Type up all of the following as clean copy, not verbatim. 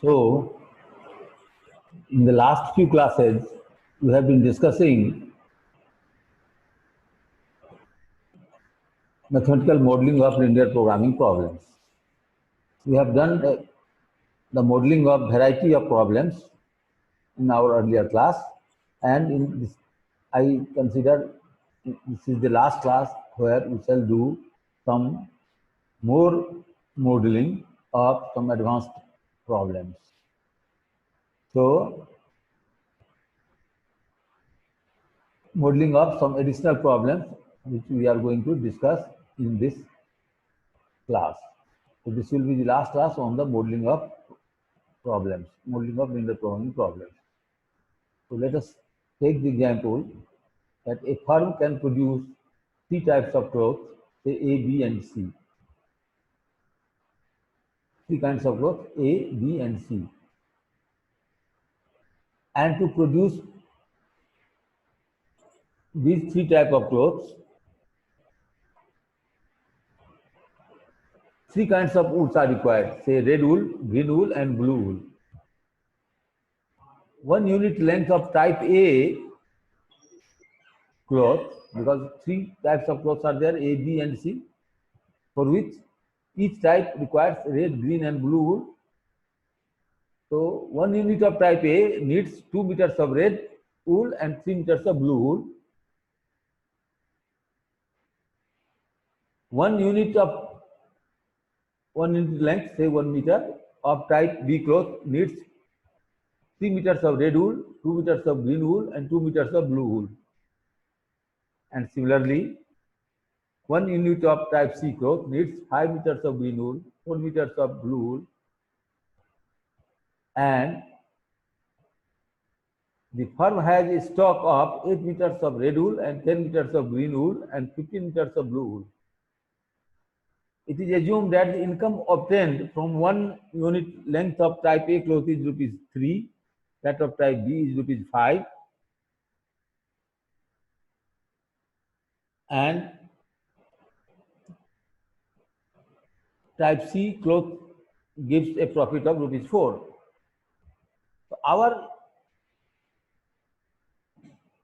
So, in the last few classes, we have been discussing mathematical modeling of linear programming problems. We have done the modeling of variety of problems in our earlier class, and in this, I consider this is the last class where we shall do some more modeling of some advanced problems. So, modeling of some additional problems which we are going to discuss in this class. So this will be the last class on the modeling of problems, modeling of linear programming problems. So let us take the example that a firm can produce three types of clothes, say A, B, and C. Three kinds of clothes, A, B, and C. And to produce these three types of clothes, three kinds of wools are required, say red wool, green wool, and blue wool. 1 unit length of type A cloth, because three types of clothes are there, A, B, and C, for which each type requires red, green, and blue wool. So 1 unit of type A needs 2 meters of red wool and 3 meters of blue wool. 1 unit length, say 1 meter, of type B cloth needs 3 meters of red wool, 2 meters of green wool, and 2 meters of blue wool. And similarly, 1 unit of type C cloth needs 5 meters of green wool, 4 meters of blue wool, and the firm has a stock of 8 meters of red wool and 10 meters of green wool and 15 meters of blue wool. It is assumed that the income obtained from 1 unit length of type A cloth is rupees 3, that of type B is rupees 5, and type C cloth gives a profit of rupees 4. So our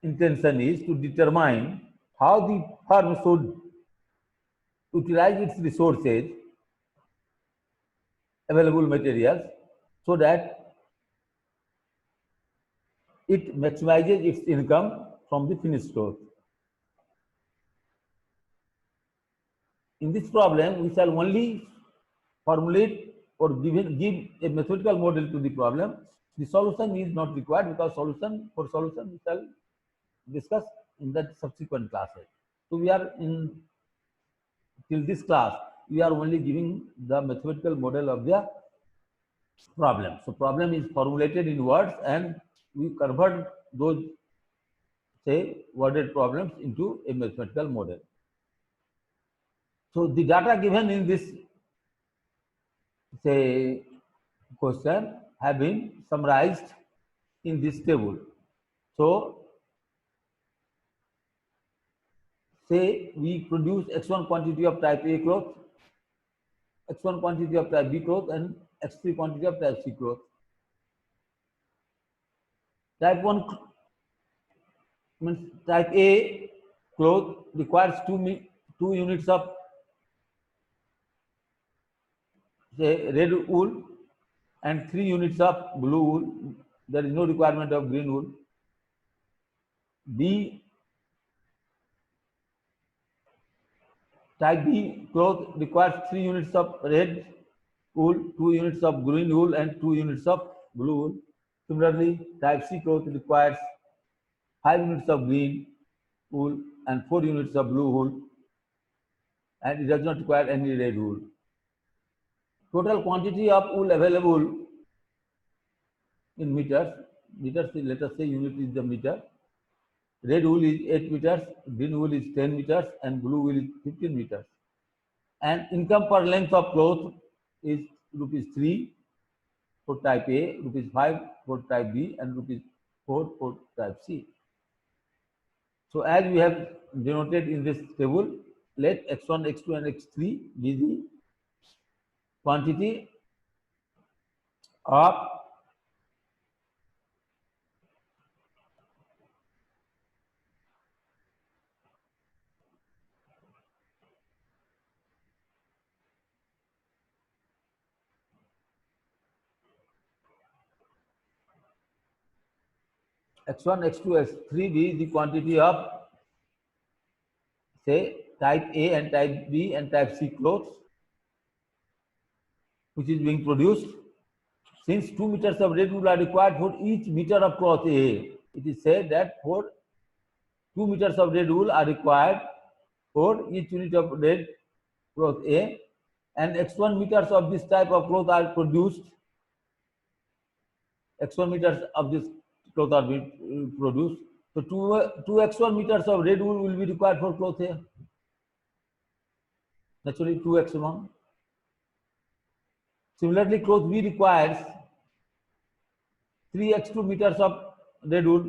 intention is to determine how the firm should utilize its resources, available materials, so that it maximizes its income from the finished cloth. In this problem, we shall only formulate or give a mathematical model to the problem. The solution is not required, because solution we shall discuss in the subsequent classes. So we are till this class, we are only giving the mathematical model of the problem. So problem is formulated in words, and we convert those, say, worded problems into a mathematical model. So the data given in this, say, question have been summarized in this table. So say we produce x1 quantity of type A cloth, x1 quantity of type B cloth, and x3 quantity of type C cloth. Type 1 means type A cloth requires 2 units of, say, red wool and 3 units of blue wool. There is no requirement of green wool. Type B cloth requires 3 units of red wool, 2 units of green wool, and 2 units of blue wool. Similarly, type C cloth requires 5 units of green wool and 4 units of blue wool, and it does not require any red wool. Total quantity of wool available in meters, let us say unit is the meter. Red wool is 8 meters, green wool is 10 meters, and blue wool is 15 meters. And income per length of cloth is rupees 3 for type A, rupees 5 for type B, and rupees 4 for type C. So as we have denoted in this table, let x1, x2, and x3 be the quantity of X1, X2, X3 be the quantity of, say, type A and type B and type C clothes which is being produced. Since 2 meters of red wool are required for each meter of cloth A, it is said that for 2 meters of red wool are required for each unit of red cloth A, and X1 meters of this type of cloth are produced. X1 meters of this cloth are being produced. So 2 X1 meters of red wool will be required for cloth A. Naturally 2 X1. Similarly, cloth B requires 3 X2 meters of red wool,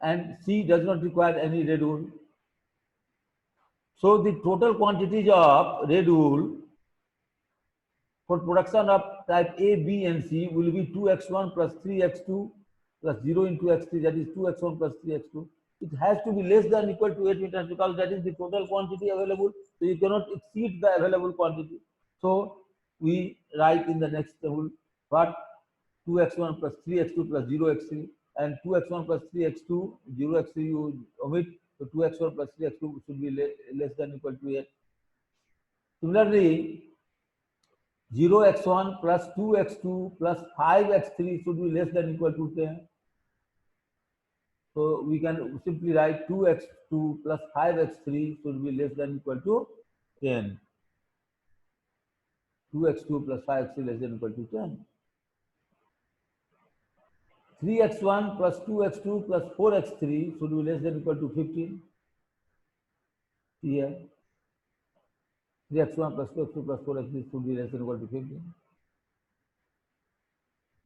and C does not require any red wool. So the total quantities of red wool for production of type A, B and C will be 2X1 plus 3X2 plus 0 into X3, that is 2X1 plus 3X2. It has to be less than or equal to 8 meters because that is the total quantity available. So you cannot exceed the available quantity. So we write in the next table what 2X1 plus 3X2 plus 0X3, and 2X1 plus 3X2, 0X3 you omit. So 2X1 plus 3X2 should be less than or equal to 8. Similarly, 0x1 plus 2x2 plus 5x3 should be less than or equal to 10. So we can simply write 2x2 plus 5x3 should be less than or equal to 10. 2x2 plus 5x3 less than or equal to 10. 3x1 plus 2x2 plus 4x3 should be less than or equal to 15. Here. 3x1 plus 2x2 plus 4x3 should be less than or equal to 15.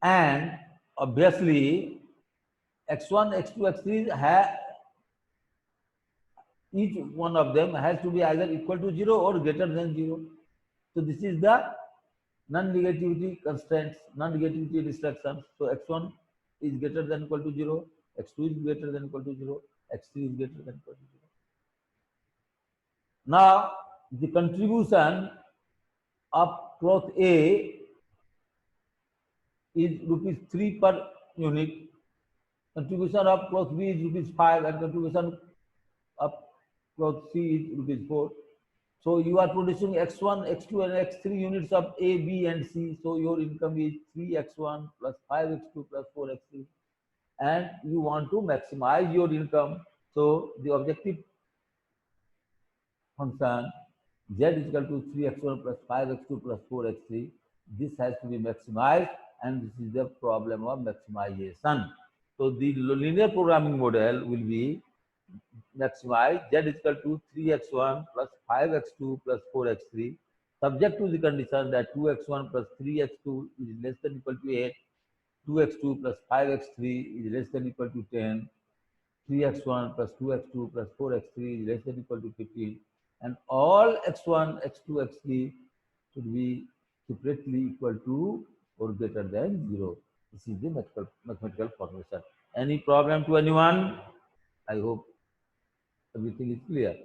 And obviously, x1, x2, x3 each one of them has to be either equal to 0 or greater than 0. So this is the non-negativity constraints, non-negativity restrictions. So x1 is greater than or equal to 0, x2 is greater than or equal to 0, x3 is greater than or equal to 0. Now, the contribution of cloth A is rupees 3 per unit, contribution of cloth B is rupees 5, and contribution of cloth C is rupees 4. So you are producing X1, X2 and X3 units of A, B and C. So your income is 3X1 plus 5X2 plus 4X3. And you want to maximize your income. So the objective function Z is equal to 3X1 plus 5X2 plus 4X3. This has to be maximized, and this is the problem of maximization. So the linear programming model will be maximize Z is equal to 3X1 plus 5X2 plus 4X3, subject to the condition that 2X1 plus 3X2 is less than or equal to 8, 2X2 plus 5X3 is less than or equal to 10, 3X1 plus 2X2 plus 4X3 is less than or equal to 15, and all X1, X2, X3 should be separately equal to or greater than 0. This is the mathematical formulation. Any problem to anyone? I hope everything is clear.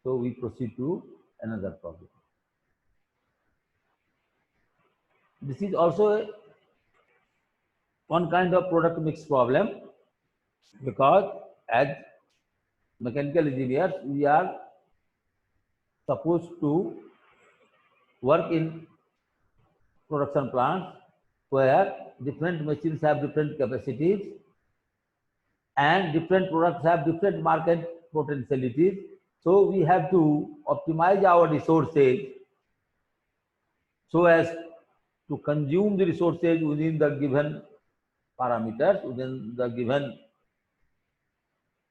So we proceed to another problem. This is also one kind of product mix problem, because as mechanical engineers we are supposed to work in production plants where different machines have different capacities and different products have different market potentialities. So we have to optimize our resources so as to consume the resources within the given parameters, within the given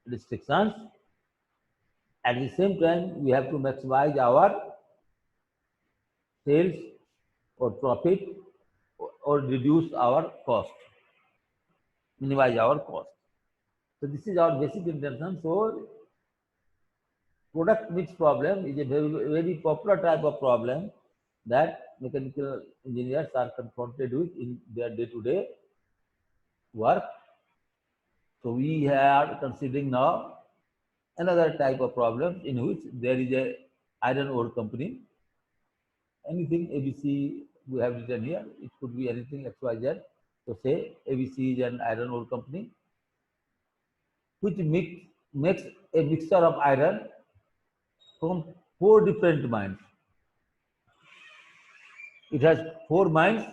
restrictions. At the same time, we have to maximize our sales or profit or reduce our cost, minimize our cost. So this is our basic intention. So product mix problem is a very, very popular type of problem that mechanical engineers are confronted with in their day-to-day work. So we are considering now another type of problem in which there is a iron ore company. Anything ABC we have written here, it could be anything XYZ. So say ABC is an iron ore company which makes a mixture of iron from 4 different mines. It has 4 mines,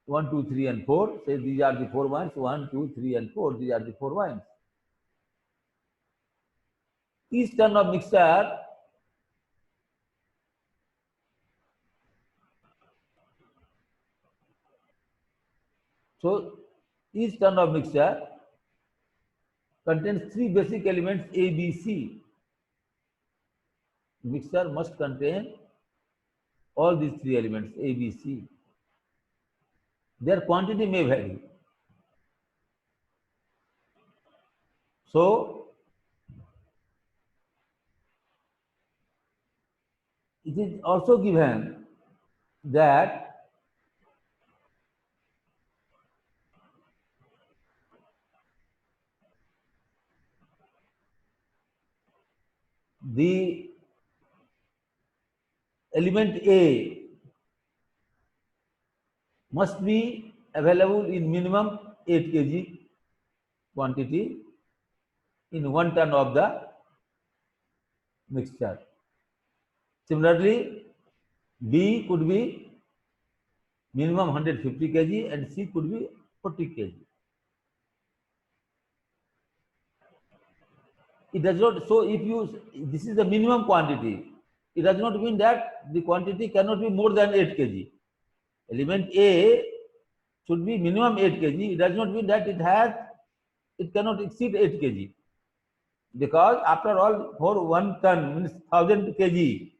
1, 2, 3, and 4. Say these are the 4 mines, 1, 2, 3, and 4. These are the 4 mines. Each ton of mixture each ton of mixture contains 3 basic elements A, B, C. Mixture must contain all these 3 elements A, B, C. Their quantity may vary. So it is also given that the element A must be available in minimum 8 kg quantity in 1 ton of the mixture. Similarly, B could be minimum 150 kg and C could be 40 kg. It does not, so if you, this is the minimum quantity, it does not mean that the quantity cannot be more than 8 kg. Element A should be minimum 8 kg. It does not mean that it cannot exceed 8 kg. Because after all, for 1 ton means 1000 kg,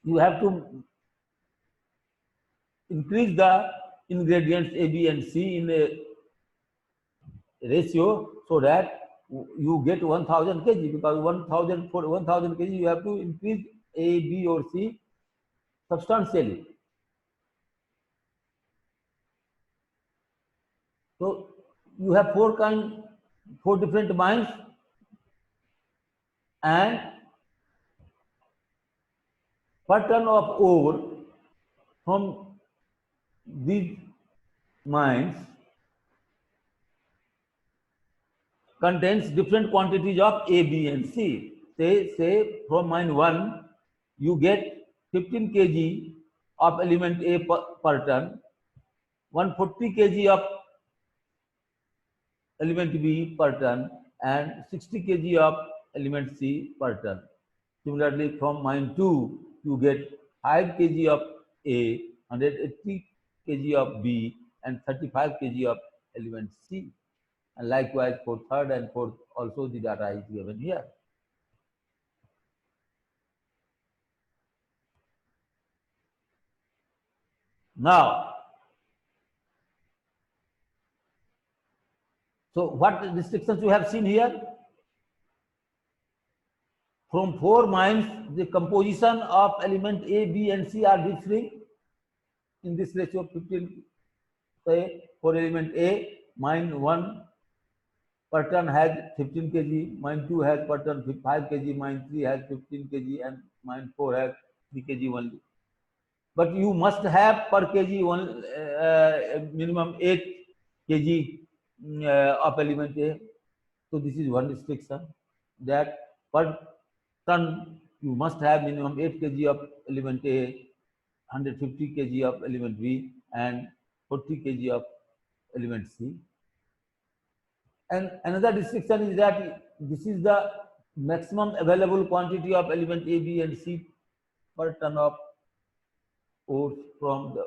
you have to increase the ingredients A, B, and C in a ratio so that you get 1000 kg, because 1000 for 1000 kg you have to increase A, B, or C substantially. So you have 4 different mines, and per ton of ore from these mines contains different quantities of A, B, and C. Say from mine 1, you get 15 kg of element A per ton, 140 kg of element B per ton, and 60 kg of element C per ton. Similarly, from mine 2, you get 5 kg of A, 180 kg of B, and 35 kg of element C. And likewise for third and fourth also the data is given here. Now, so what restrictions you have seen here? From 4 mines, the composition of element A, B, and C are differing in this ratio of 15. Say for element A, mine 1 per ton has 15 kg, mine 2 has per ton 5 kg, mine 3 has 15 kg, and mine 4 has 3 kg only. But you must have per kg minimum 8 kg of element A. So this is one restriction, that per ton you must have minimum 8 kg of element A, 150 kg of element B, and 40 kg of element C. And another restriction is that this is the maximum available quantity of element A, B, and C per ton of ore from the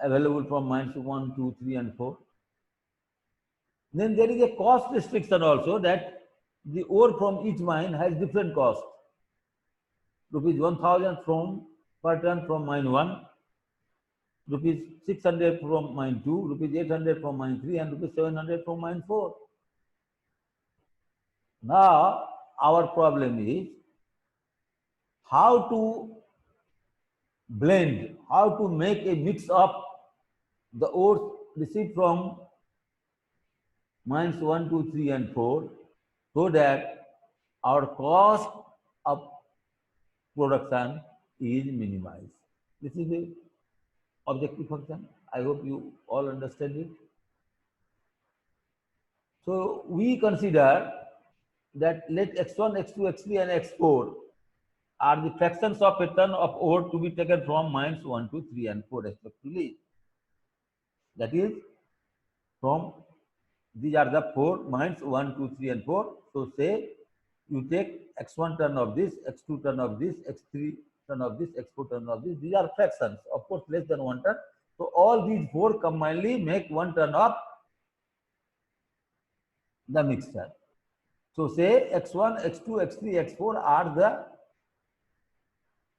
available from mines 1, 2, 3, and 4. Then there is a cost restriction also, that the ore from each mine has different cost. Rupees 1000 from per ton from mine 1, rupees 600 from mine 2, rupees 800 from mine 3, and rupees 700 from mine 4. Now our problem is how to blend, how to make a mix of the ores received from mines 1, 2, 3, and 4, so that our cost of production is minimized. This is the objective function. I hope you all understand it. So we consider that let x1, x2, x3, and x4 are the fractions of a ton of ore to be taken from mines 1, 2, 3, and 4 respectively. That is, from these are the four mines 1, 2, 3, and 4. So say you take x1 ton of this, x2 ton of this, x3 ton of this, x4 ton of this. These are fractions, of course, less than 1 ton. So all these four combinedly make 1 ton of the mixture. So say x1, x2, x3, x4 are the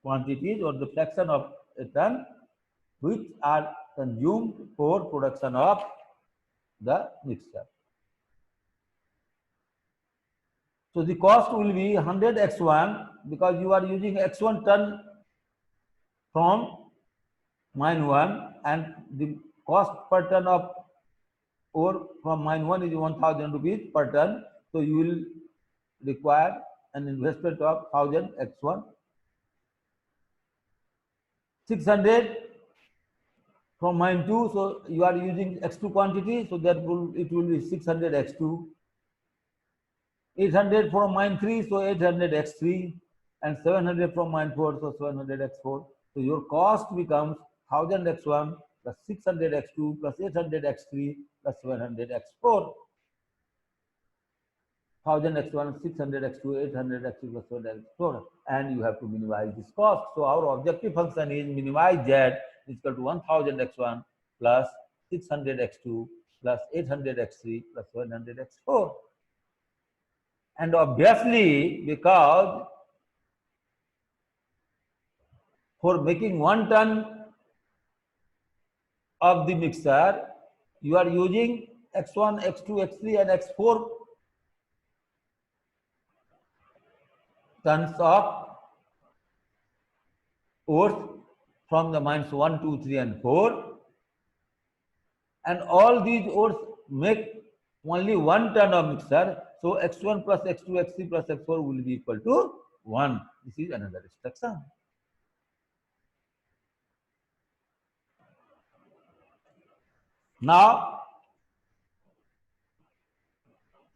quantities or the fraction of a ton which are consumed for production of the mixture. So the cost will be 100 x1 because you are using x1 ton from mine 1 and the cost per ton of ore from mine 1 is 1000 rupees per ton. So you will require an investment of 1000 x1. 600 from mine 2, so you are using x2 quantity, so that it will be 600 x2. 800 from mine 3, so 800 x3, and 700 from mine 4, so 700 x4. So your cost becomes 1000 x1 plus 600 x2 plus 800 x3 plus 700 x4. 1000 x1, 600 x2, 800 x3 plus 700 x4, and you have to minimize this cost. So our objective function is minimize z is equal to 1000 x1 plus 600 x2 plus 800 x3 plus 700 x4. And obviously, because for making 1 ton of the mixture, you are using x1, x2, x3, and x4 tons of ores from the mines 1, 2, 3, and 4. And all these ores make only 1 ton of mixture. So x1 plus x2, x3 plus x4 will be equal to 1. This is another instruction. Now,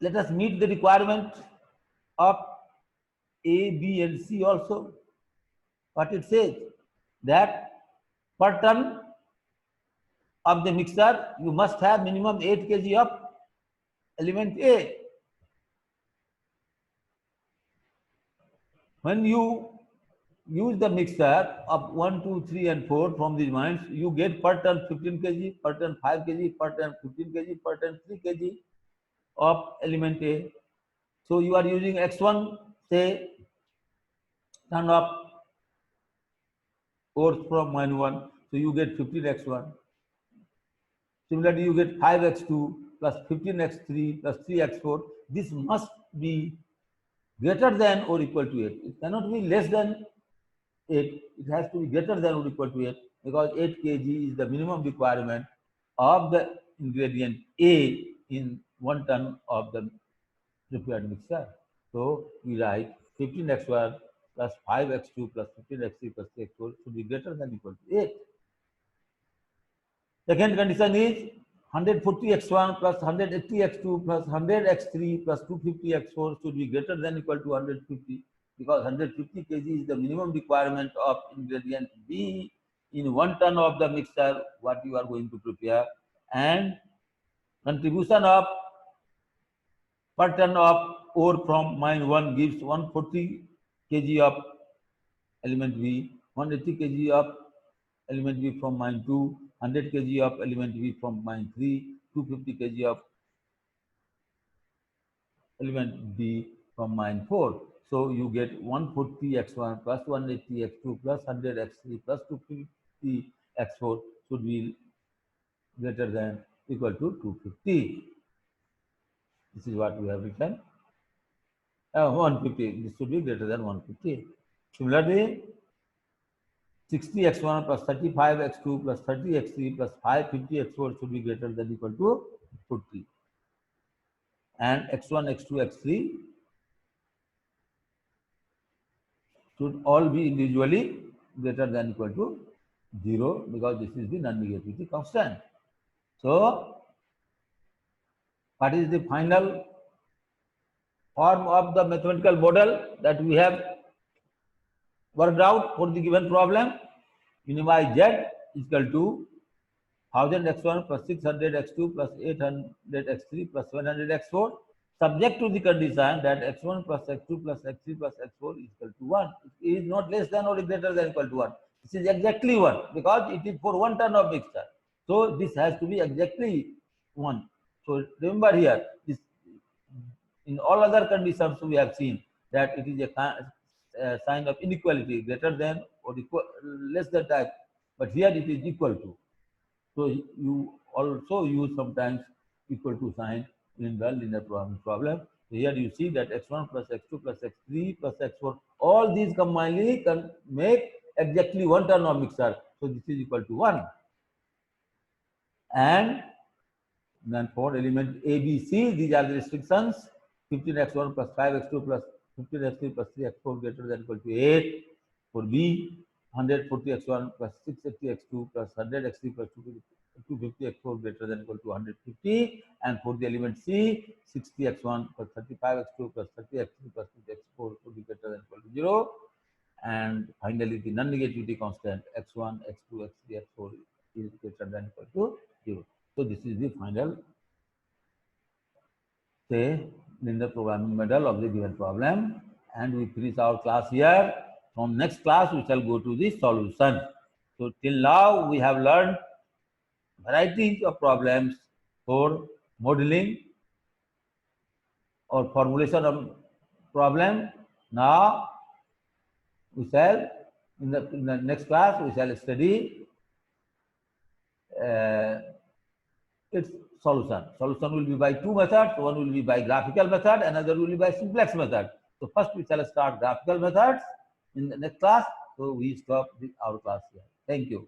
let us meet the requirement of A, B, and C also. What it says that per ton of the mixture, you must have minimum 8 kg of element A. When you use the mixture of 1, 2, 3, and 4 from these mines, you get per ton 15 kg, per ton 5 kg, per ton 15 kg, per ton 3 kg of element A. So you are using x1, say, ton of ores from mine 1, so you get 15 x1. Similarly, you get 5x2 plus 15x3 plus 3x4. This must be greater than or equal to 8. It cannot be less than 8. It has to be greater than or equal to 8 because 8 kg is the minimum requirement of the ingredient A in 1 ton of the prepared mixture. So we write 15x1 plus 5x2 plus 15x3 plus 3x4 should be greater than or equal to 8. Second condition is 140x1 plus 180x2 plus 100x3 plus 250x4 should be greater than or equal to 150 because 150 kg is the minimum requirement of ingredient B in 1 ton of the mixture what you are going to prepare, and contribution of per ton of ore from mine 1 gives 140 kg of element B, 180 kg of element B from mine 2, 100 kg of element B from mine 3, 250 kg of element B from mine 4. So you get 140 x1 plus 180 x2 plus 100 x3 plus 250 x4 should be greater than equal to 250. This is what we have written. 150. This should be greater than 150. Similarly, 60x1 plus 35x2 plus 30x3 plus 550x4 should be greater than or equal to 40. And x1, x2, x3 should all be individually greater than or equal to 0 because this is the non-negativity constant. So, what is the final form of the mathematical model that we have worked out for the given problem? Minimize z is equal to 1000x1 plus 600x2 plus 800x3 plus 700x4, subject to the condition that x1 plus x2 plus x3 plus x4 is equal to 1. It is not less than or greater than equal to 1. This is exactly 1 because it is for one turn of mixture. So this has to be exactly 1. So remember here, this, in all other conditions we have seen that it is a sign of inequality, greater than or equal, less than type, but here it is equal to. So you also use sometimes equal to sign in the linear programming problem. So here you see that x1 plus x2 plus x3 plus x4, all these combinedly can make exactly one term of mixture. So this is equal to 1. And then for element A, B, C, these are the restrictions. 15x1 plus 5x2 plus 15x3 plus 3x4 greater than or equal to 8. For B, 140x1 plus 680x2 plus 100x3 plus 250x4 greater than or equal to 150. And for the element C, 60x1 plus 35x2 plus 30x3 plus 2x4 should be greater than or equal to 0. And finally, the non-negativity constant x1, x2, x3, x4 is greater than or equal to 0. So this is the final, say, linear programming model of the given problem. And we finish our class here. From next class, we shall go to the solution. So till now, we have learned varieties of problems for modeling or formulation of problem. Now, we shall, in the next class, we shall study its solution. Solution will be by two methods. One will be by graphical method, another will be by simplex method. So first we shall start graphical methods in the next class. So we stop our class here. Thank you.